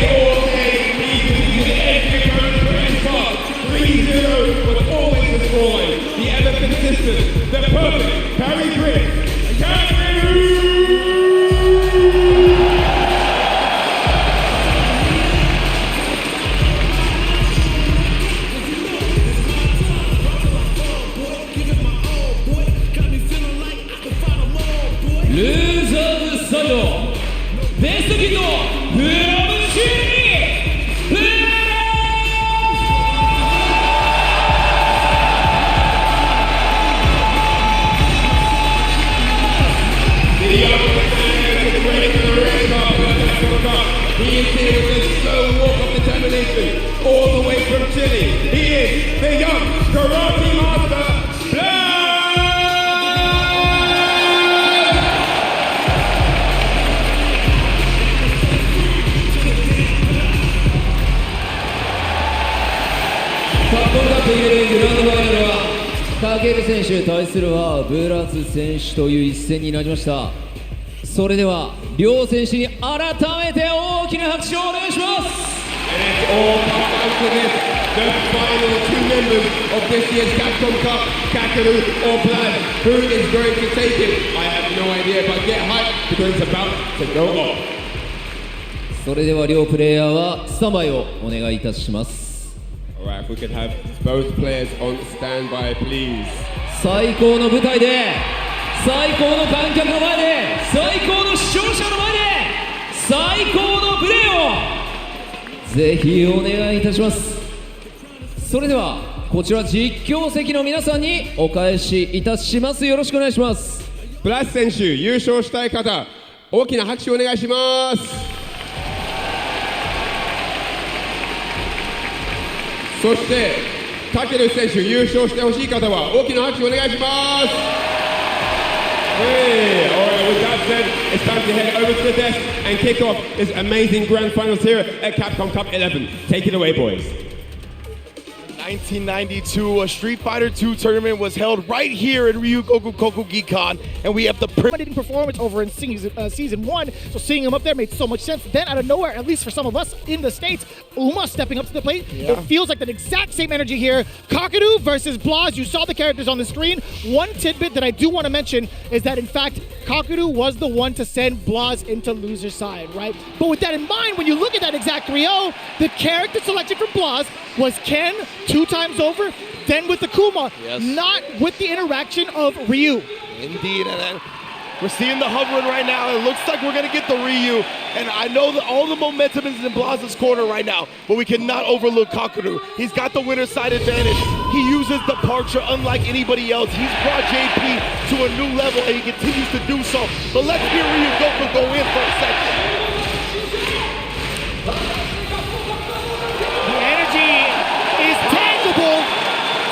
all day, he defeated every opponent for his part. 3-0 was always the scoreline. The ever consistent, the perfect parry grip. KAKERU! 루저드 사이ドベストキットプロムシュープレーHe is here with a slow walk of determination all the way from Chile. He is the young karate master, BLAZ! カッコンカップイレブングランドファイナルはKAKERU選手対するはBLAZ選手という一戦になりました。それでは両選手に改めて大きな拍手をお願いします。 And it's all come down to this, the final two members of this year's Capcom Cup, KAKERU or BLAZ. Who is going to take it? I have no idea, but get hyped because it's about to go off. それでは両プレイヤーはスタンバイをお願いいたします。 Alright, if we could have both players on standby, please. 最高の舞台で最高の観客の前で最高の視聴者の前で最高のプレーをぜひお願いいたします。それではこちら実況席の皆さんにお返しいたします。よろしくお願いします。BLAZ選手、優勝したい方、大きな拍手をお願いします。そしてKAKERU選手、優勝してほしい方は大きな拍手をお願いします。Hey, alright, with that said, it's time to head over to the desk and kick off this amazing grand finals here at Capcom Cup 11. Take it away, boys. 1992, a Street Fighter II tournament was held right here in Ryugoku Kokugikan, and we have the dominating performance over in season 1, so seeing him up there made so much sense. Then out of nowhere, at least for some of us in the States, Uma stepping up to the plate. Yeah. It feels like the exact same energy here. KAKERU versus BLAZ. You saw the characters on the screen. One tidbit that I do want to mention is that in fact, KAKERU was the one to send BLAZ into loser side, right? But with that in mind, when you look at that exact 3-0, the character selection for BLAZ was Ken 2 times over, then with the Kuma, yes. Not with the interaction of Ryu. Indeed, and we're seeing the hovering right now. It looks like we're going to get the Ryu, and I know that all the momentum is in BLAZ's corner right now, but we cannot overlook KAKERU. He's got the winner's side advantage. He uses departure unlike anybody else. He's brought JP to a new level, and he continues to do so. But let's hear Ryugoku go in for a second. The energy is tangible.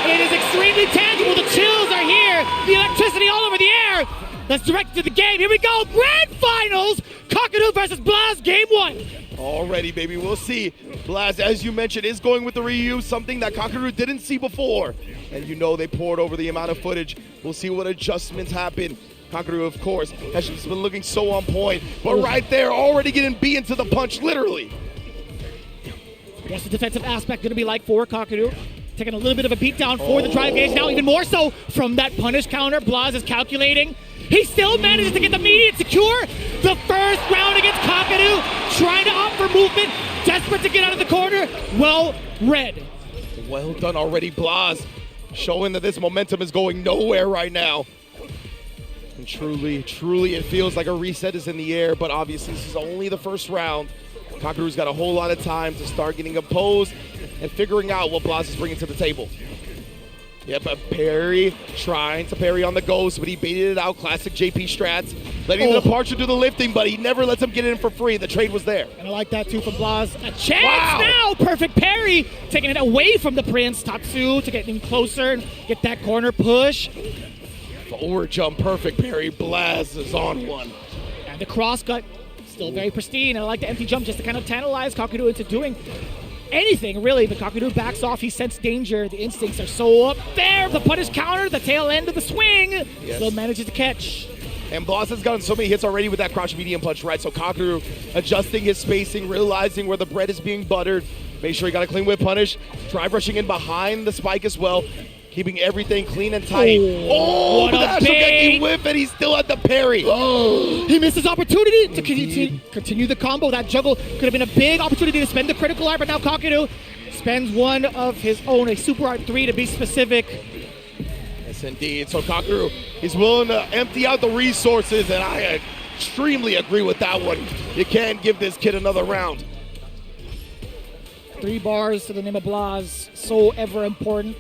It is extremely tangible. The chills are here. The electricity all over the air. Let's direct to the game. Here we go. Grand finals. KAKERU versus BLAZ, game 1. Already, baby. We'll see. BLAZ, as you mentioned, is going with the Ryu, something that KAKERU didn't see before. And you know they poured over the amount of footage. We'll see what adjustments happen. KAKERU, of course, has just been looking so on point. But right there, already getting beat into the punch, literally. What's the defensive aspect going to be like for KAKERU? Taking a little bit of a beatdown for the drive gauge. Now even more so from that punish counter. BLAZ is calculating. He still manages to get the immediate secure. The first round against KAKERU. Trying to opt for movement. Desperate to get out of the corner. Well read. Well done already, BLAZ. Showing that this momentum is going nowhere right now. And truly, truly it feels like a reset is in the air. But obviously this is only the first round. KAKERU's got a whole lot of time to start getting composed and figuring out what BLAZ is bringing to the table. Yep, a parry, trying to parry on the ghost, but he baited it out. Classic JP strats. Letting the departure do the lifting, but he never lets him get it in for free. The trade was there. And I like that too from BLAZ. A chance now! Perfect parry! Taking it away from the Prince. Tatsu to get him closer and get that corner push. Forward jump, perfect parry. BLAZ is on one. And the cross cut, still very pristine. And I like the empty jump just to kind of tantalize KAKERU into doing anything, really, but KAKERU backs off. He sensed danger. The instincts are so up there. The punish counter, the tail end of the swing. Yes. Still manages to catch. And BLAZ has gotten so many hits already with that crouch medium punch, right? So KAKERU adjusting his spacing, realizing where the bread is being buttered. Make sure he got a clean whip punish. Drive rushing in behind the spike as well. Keeping everything clean and tight. Oh, what a big whip, and he's still at the parry. He missed his opportunity to continue the combo. That juggle could have been a big opportunity to spend the critical art, but now KAKERU spends one of his own, a Super Art 3 to be specific. Yes, indeed. So KAKERU is willing to empty out the resources, and I extremely agree with that one. You can't give this kid another round. 3 bars to the name of BLAZ, so ever important.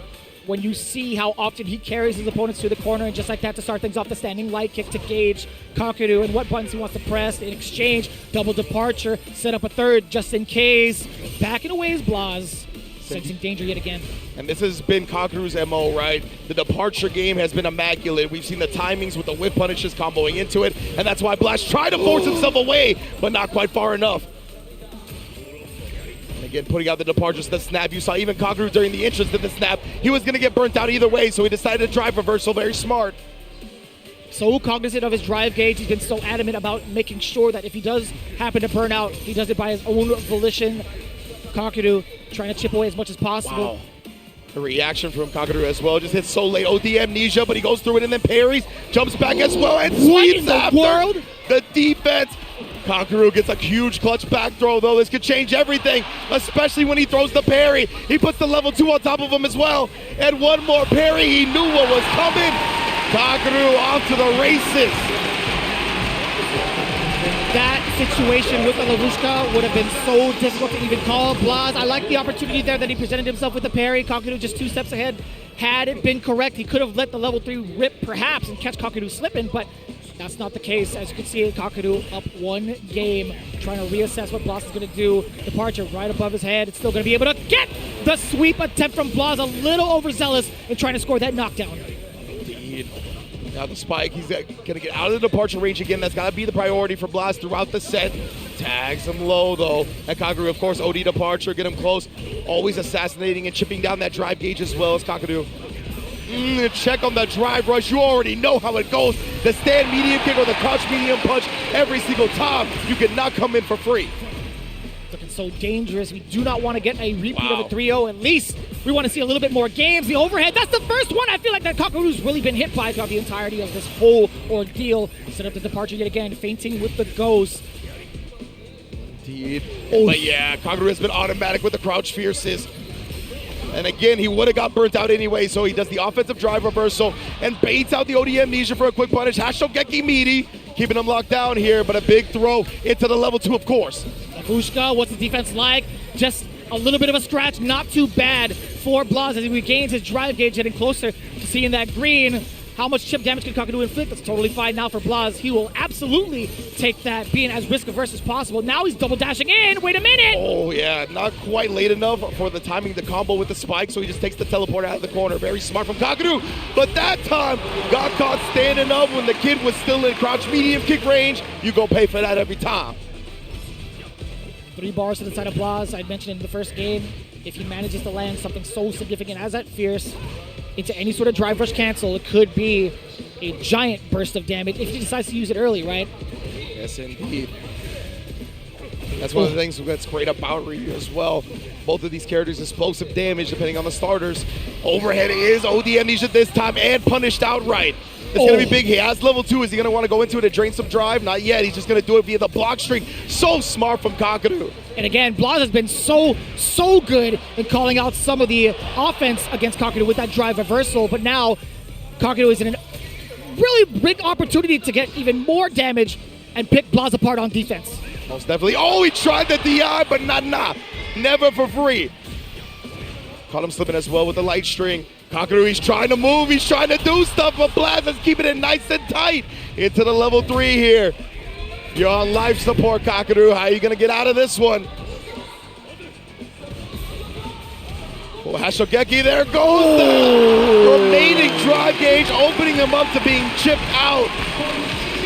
When you see how often he carries his opponents to the corner, and just like that to start things off, the standing light kick to gauge KAKERU and what buttons he wants to press. In exchange, double departure, set up a third just in case. Backing away is BLAZ, sensing danger yet again. And this has been KAKERU's MO, right? The departure game has been immaculate. We've seen the timings with the whip punishes comboing into it, and that's why BLAZ tried to force himself away, but not quite far enough. Again, putting out the departures to the snap. You saw even KAKERU during the entrance to the snap. He was going to get burnt out either way, so he decided to drive reversal. Very smart. So cognizant of his drive gauge. He's been so adamant about making sure that if he does happen to burn out, he does it by his own volition. KAKERU trying to chip away as much as possible. Wow. The reaction from KAKERU as well. Just hits so late. OD amnesia, but he goes through it and then parries. Jumps back as well and sweeps after. World? The defense. KAKERU gets a huge clutch back throw, though. This could change everything, especially when he throws the parry. He puts the level 2 on top of him as well. And one more parry. He knew what was coming. KAKERU off to the races. That situation with the Lavushka would have been so difficult to even call. BLAZ, I like the opportunity there that he presented himself with the parry. KAKERU just 2 steps ahead. Had it been correct, he could have let the level 3 rip perhaps and catch KAKERU slipping, but that's not the case. As you can see, KAKERU up 1 game, trying to reassess what BLAZ is going to do. Departure right above his head. It's still going to be able to get the sweep attempt from BLAZ. A little overzealous in trying to score that knockdown. Indeed. Now the spike, he's going to get out of the departure range again. That's got to be the priority for BLAZ throughout the set. Tags him low, though. And KAKERU, of course, OD departure, get him close. Always assassinating and chipping down that drive gauge as well as KAKERU. Check on the drive rush. You already know how it goes. The stand medium kick or the crouch medium punch every single time. You cannot come in for free. Looking so dangerous. We do not want to get a repeat of a 3-0. At least we want to see a little bit more games. The overhead, that's the first one I feel like that KAKERU's really been hit by throughout the entirety of this whole ordeal. Set up the departure yet again, feinting with the ghost. Indeed. But yeah, KAKERU has been automatic with the crouch fierces. And again, he would have got burnt out anyway, so he does the offensive drive reversal and baits out the OD amnesia for a quick punish. Hashogeki meaty, keeping him locked down here, but a big throw into the level 2, of course. Lavushka, what's the defense like? Just a little bit of a scratch, not too bad for BLAZ as he regains his drive gauge, getting closer to seeing that green. How much chip damage can KAKERU inflict? That's totally fine now for BLAZ. He will absolutely take that, being as risk-averse as possible. Now he's double dashing in. Wait a minute! Oh, yeah. Not quite late enough for the timing to combo with the spike, so he just takes the teleport out of the corner. Very smart from KAKERU. But that time, got caught standing up when the kid was still in crouch medium kick range. You go pay for that every time. 3 bars to the side of BLAZ. I mentioned in the first game, if he manages to land something so significant as that fierce into any sort of drive rush cancel, it could be a giant burst of damage if he decides to use it early, right? Yes, indeed. That's one of the things that's great about Ryu as well. Both of these characters, explosive damage depending on the starters. Overhead is OD amnesia this time and punished outright. It's going to be big. He has level 2. Is he going to want to go into it and drain some drive? Not yet. He's just going to do it via the block string. So smart from KAKERU. And again, BLAZ has been so good in calling out some of the offense against KAKERU with that drive reversal. But now, KAKERU is in a really big opportunity to get even more damage and pick BLAZ apart on defense. Most definitely. Oh, he tried the DI, but nah. Never for free. Caught him slipping as well with the light string. KAKERU, he's trying to move, he's trying to do stuff, but BLAZ is keeping it nice and tight into the level 3 here. You're on life support, KAKERU. How are you going to get out of this one? Oh, Hashogeki, there goes the remaining drive gauge, opening him up to being chipped out.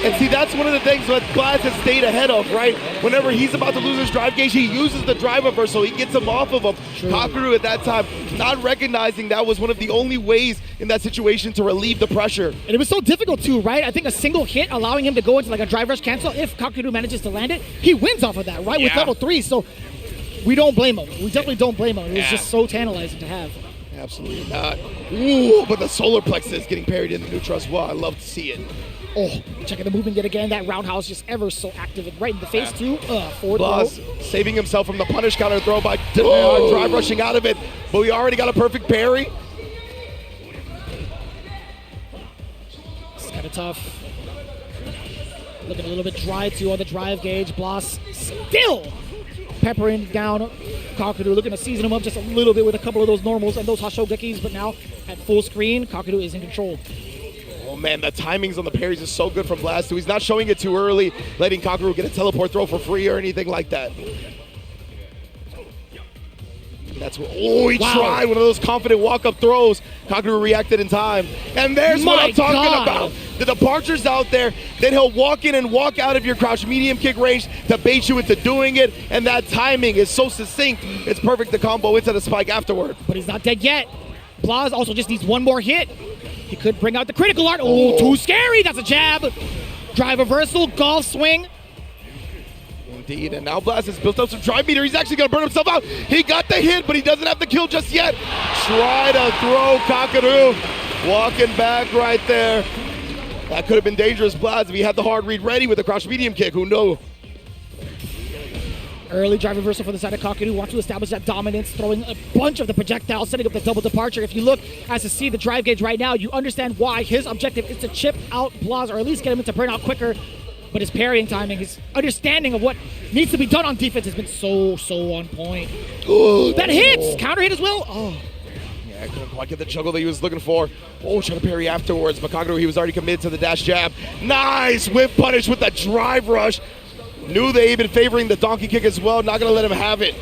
And see, that's one of the things that BLAZ has stayed ahead of, right? Whenever he's about to lose his drive gauge, he uses the drive reversal. He gets him off of him. KAKERU at that time, not recognizing that was one of the only ways in that situation to relieve the pressure. And it was so difficult too, right? I think a single hit allowing him to go into like a drive rush cancel, if KAKERU manages to land it, he wins off of that, right? With level 3, so we don't blame him. We definitely don't blame him. It was just so tantalizing to have. Absolutely not. Ooh, but the solar plexus getting parried in the neutral as well. I love to see it. Oh, checking the movement yet again. That roundhouse just ever so active and right in the face too. Forward BLAZ throw. saving himself from the punish counter throw by drive rushing out of it, but we already got a perfect parry. It's kind of tough. Looking a little bit dry too on the drive gauge. BLAZ still peppering down KAKERU, looking to season him up just a little bit with a couple of those normals and those Hashogekis, but now at full screen, KAKERU is in control. Oh man, the timings on the parries is so good from BLAZ too. He's not showing it too early, letting KAKERU get a teleport throw for free or anything like that. That's what, he tried one of those confident walk-up throws. KAKERU reacted in time. And there's what I'm talking about. The departures out there, then he'll walk in and walk out of your crouch medium kick range to bait you into doing it, and that timing is so succinct, it's perfect to combo into the spike afterward. But he's not dead yet. BLAZ also just needs one more hit. He could bring out the critical art. Oh, too scary. That's a jab. Drive reversal, golf swing. Indeed, and now BLAZ has built up some drive meter. He's actually going to burn himself out. He got the hit, but he doesn't have the kill just yet. Try to throw KAKERU. Walking back right there. That could have been dangerous, BLAZ, if he had the hard read ready with the crouch medium kick. Who knows? Early drive reversal for the side of KAKERU. Wants to establish that dominance, throwing a bunch of the projectiles, setting up the double departure. If you look as to see the drive gauge right now, you understand why his objective is to chip out BLAZ, or at least get him to burn out quicker. But his parrying timing, his understanding of what needs to be done on defense has been so on point. That hits! Counter hit as well. Oh. Yeah, couldn't quite get the juggle that he was looking for. Oh, trying to parry afterwards, but KAKERU, he was already committed to the dash jab. Nice whip punish with the drive rush. Knew they had been favoring the donkey kick as well. Not going to let him have it.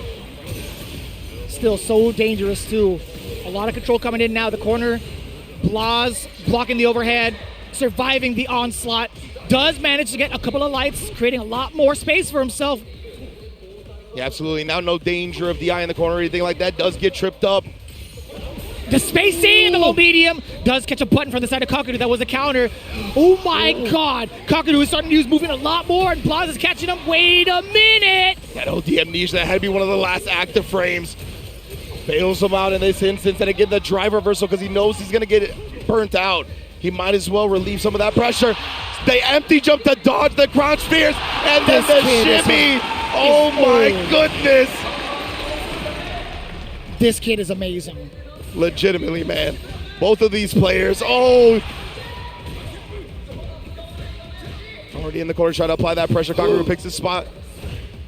Still so dangerous too. A lot of control coming in now. The corner. BLAZ blocking the overhead, surviving the onslaught. Does manage to get a couple of lights, creating a lot more space for himself. Yeah, absolutely. Now no danger of the eye in the corner or anything like that. Does get tripped up. The spacing in the low medium does catch a button from the side of KAKERU. That was a counter. Oh my God. KAKERU is starting to use moving a lot more, and BLAZ is catching him. Wait a minute. That OD amnesia, that had to be one of the last active frames. Bails him out in this instance, and again the drive reversal because he knows he's going to get it burnt out. He might as well relieve some of that pressure. They empty jump to dodge the crouch spears, and then the shimmy. Oh my goodness. This kid is amazing. Legitimately, man. Both of these players, already in the corner, trying to apply that pressure. KAKERU picks his spot.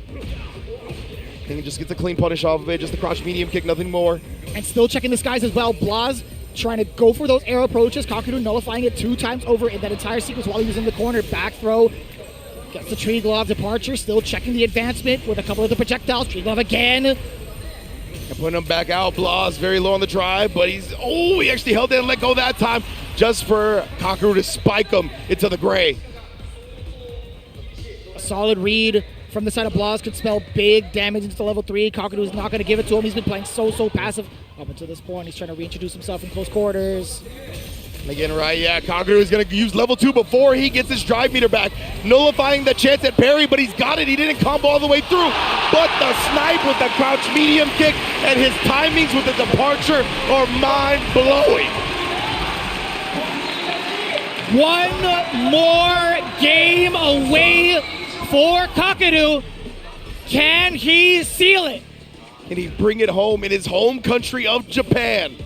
And he just gets a clean punish off of it, just the crouch medium kick, nothing more. And still checking the skies as well. BLAZ trying to go for those arrow approaches. KAKERU nullifying it 2 times over in that entire sequence while he was in the corner. Back throw. Gets the tree glove departure. Still checking the advancement with a couple of the projectiles. Tree glove again. And putting him back out. BLAZ very low on the drive, but he actually held it and let go that time just for KAKERU to spike him into the gray. A solid read from the side of BLAZ could spell big damage into level 3. KAKERU is not going to give it to him. He's been playing so passive up until this point. He's trying to reintroduce himself in close quarters. Again, right, yeah, KAKERU is going to use level 2 before he gets his drive meter back, nullifying the chance at parry, but he's got it. He didn't combo all the way through, but the snipe with the crouch medium kick and his timings with the departure are mind-blowing. One more game away for KAKERU. Can he seal it? Can he bring it home in his home country of Japan?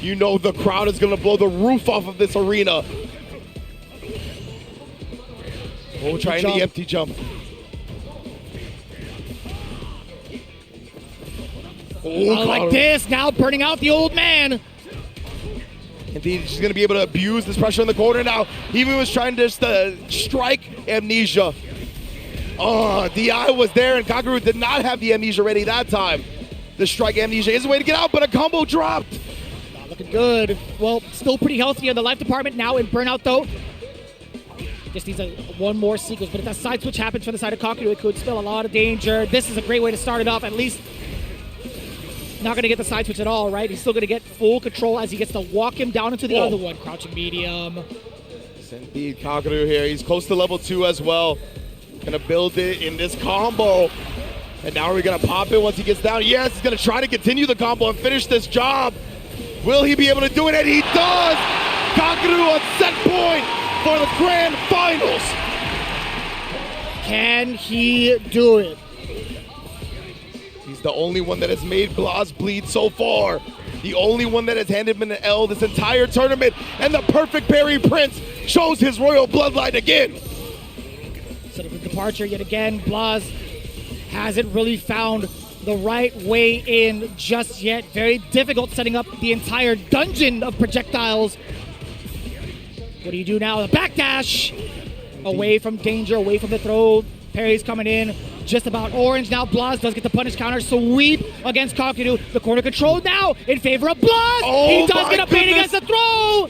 You know the crowd is going to blow the roof off of this arena. Oh, trying the empty jump. Oh, like this, now burning out the old man. Indeed, he's going to be able to abuse this pressure in the corner now. He even was trying to just strike amnesia. Oh, the eye was there, and KAKERU did not have the amnesia ready that time. The strike amnesia is a way to get out, but a combo dropped. Not looking good. Well, still pretty healthy in the life department now in burnout, though. Just needs one more sequence. But if that side switch happens from the side of KAKERU, it could spell a lot of danger. This is a great way to start it off. At least not going to get the side switch at all, right? He's still going to get full control as he gets to walk him down into the other one. Crouching medium. Indeed, KAKERU here. He's close to level 2 as well. Gonna build it in this combo. And now we're gonna pop it once he gets down. Yes, he's gonna try to continue the combo and finish this job. Will he be able to do it? And he does! KAKERU on set point for the grand finals. Can he do it? He's the only one that has made BLAZ bleed so far. The only one that has handed him an L this entire tournament. And the perfect parry prince shows his royal bloodline again. So the departure yet again. BLAZ hasn't really found the right way in just yet. Very difficult setting up the entire dungeon of projectiles. What do you do now? The backdash! Away from danger, away from the throw. Parry's coming in. Just about orange. Now BLAZ does get the punish counter. Sweep against KAKERU. The corner control now in favor of BLAZ. He does get a bait against the throw.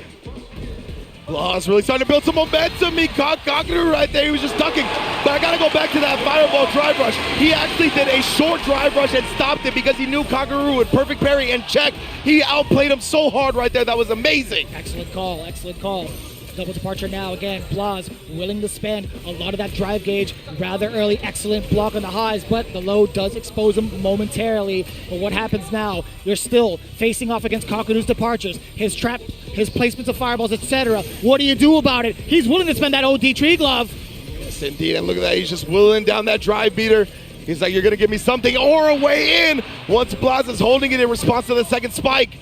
BLAZ really starting to build some momentum. He caught KAKERU right there. He was just ducking. But I gotta go back to that fireball drive rush. He actually did a short drive rush and stopped it because he knew KAKERU would perfect parry and check. He outplayed him so hard right there. That was amazing. Excellent call. Excellent call. Double departure now again. BLAZ willing to spend a lot of that drive gauge rather early. Excellent block on the highs, but the low does expose him momentarily. But what happens now? You're still facing off against KAKERU's departures, his trap, his placements of fireballs, etc. What do you do about it? He's willing to spend that OD tree glove. Yes, indeed. And look at that. He's just willing down that drive beater. He's like, you're going to give me something or a way in once BLAZ is holding it in response to the second spike.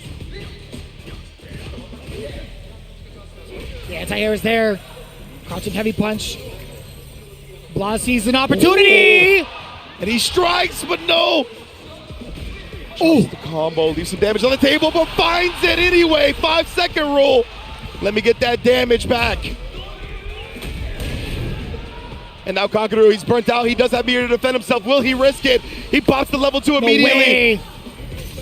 The anti-air is there. Crouching heavy punch. BLAZ sees an opportunity! And he strikes, but no! Oh, the combo leaves some damage on the table, but finds it anyway. 5-second rule. Let me get that damage back. And now KAKERU, he's burnt out. He does have meter to defend himself. Will he risk it? He pops the level 2 immediately. No way.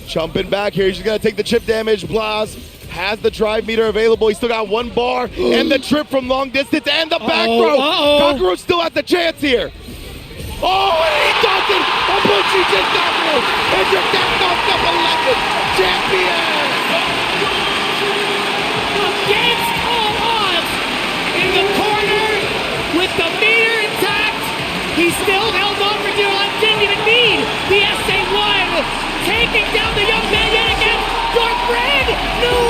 Jumping back here. He's just gonna take the chip damage. BLAZ has the drive meter available. He's still got one bar and the trip from long distance and the back throw. KAKERU still has the chance here. Oh, and he does it! Abuchi just KAKERU is your Capcom Cup 11 champion! Against all odds, in the corner with the meter intact, he still held on for dear life. Didn't even need the SA1, taking down the young man yet again. Your brand new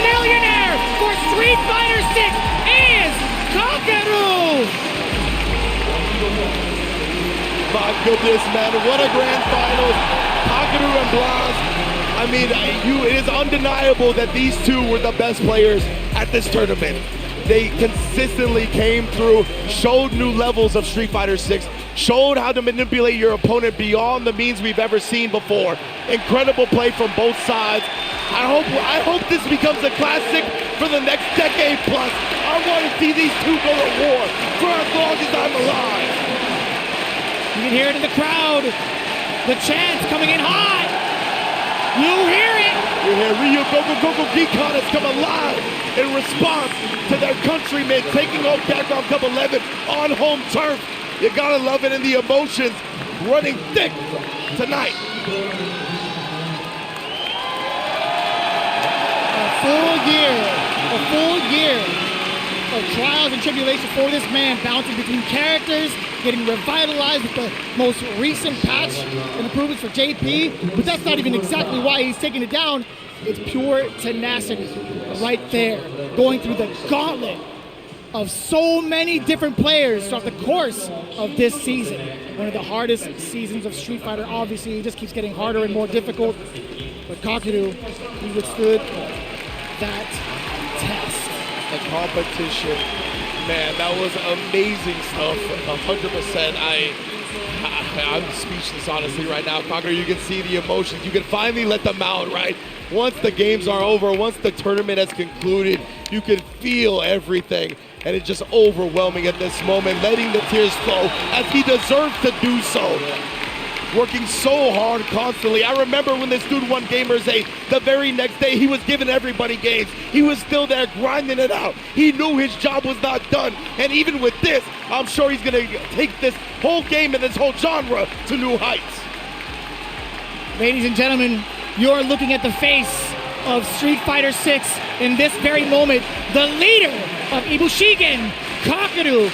millionaire for Street Fighter 6 is KAKERU! My goodness, man, what a grand finals. KAKERU and BLAZ. I mean, it is undeniable that these two were the best players at this tournament. They consistently came through, showed new levels of Street Fighter 6, showed how to manipulate your opponent beyond the means we've ever seen before. Incredible play from both sides. I hope this becomes a classic for the next decade plus. I want to see these two go to war for as long as I'm alive. You can hear it in the crowd. The chants coming in hot. You hear it. You hear Ryu Goku Geekon has come alive in response to their countrymen taking home Capcom Cup 11 on home turf. You gotta love it, and the emotions running thick tonight. A full year of trials and tribulations for this man, bouncing between characters, getting revitalized with the most recent patch and improvements for JP, but that's not even exactly why he's taking it down. It's pure tenacity right there, going through the gauntlet of so many different players throughout the course of this season. One of the hardest seasons of Street Fighter, obviously. It just keeps getting harder and more difficult. But KAKERU, he withstood that test. The competition, man, that was amazing stuff. 100%. I'm speechless, honestly, right now. KAKERU, you can see the emotions. You can finally let them out, right? Once the games are over, once the tournament has concluded, you can feel everything. And it's just overwhelming at this moment, letting the tears flow as he deserves to do so. working so hard constantly. I remember when this dude won Gamers 8, the very next day he was giving everybody games. He was still there grinding it out. He knew his job was not done. And even with this, I'm sure he's gonna take this whole game and this whole genre to new heights. Ladies and gentlemen, you're looking at the face of Street Fighter 6 in this very moment. The leader of Ibushigen, KAKERU,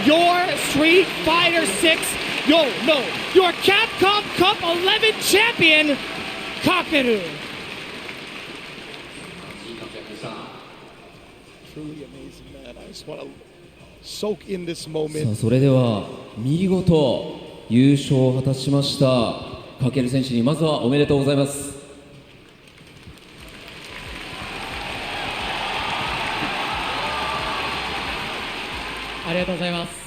your Street Fighter 6, your Capcom Cup 11 champion, KAKERU. Truly amazing, man. I just want to soak in this さあ moment. それでは見事優勝を果たしましたKAKERU選手にまずはおめでとうございます。ありがとうございます。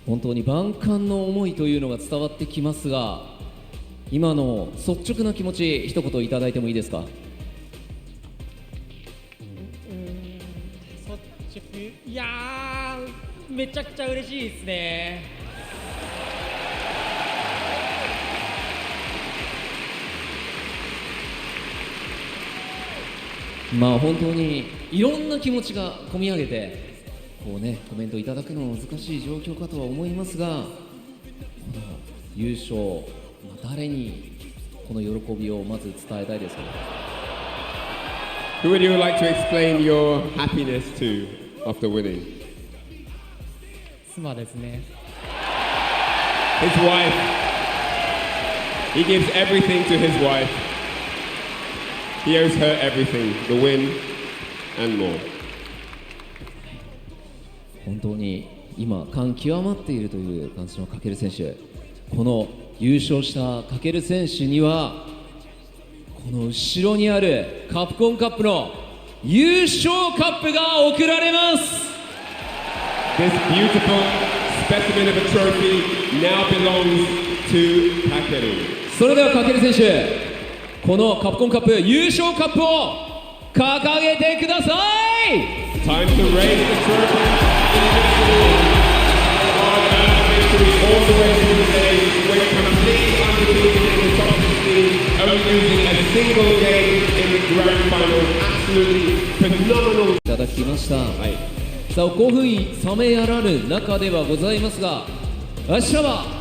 本当に万感の思いというのが伝わってきますが、今の率直な気持ち一言いただいてもいいですか。率直、いやー、めちゃくちゃ嬉しいですね。まあ本当にいろんな気持ちが込み上げてこうねコメントいただくのは難しい状況かとは思いますが、この優勝、誰にこの喜びをまず伝えたいですか。 Who would you like to explain your happiness to after winning? 妻ですね。 His wife. He gives everything to his wife. He owes her everything, the win and more. 本当に今感極まっているという感じのKAKERU選手、この優勝したKAKERU選手にはこの後ろにあるカプコンカップの優勝カップが贈られます。 This beautiful specimen of a trophy now belongs to KAKERU. それではKAKERU選手、このカプコンカップ優勝カップを掲げてください。 Time to raise the trophy. Victory all the way to the day when complete undefeated in the top 16, only losing a single game in the grand final. Absolutely phenomenal. いただきました。さあ興奮冷めやらぬ中ではございますが、明日は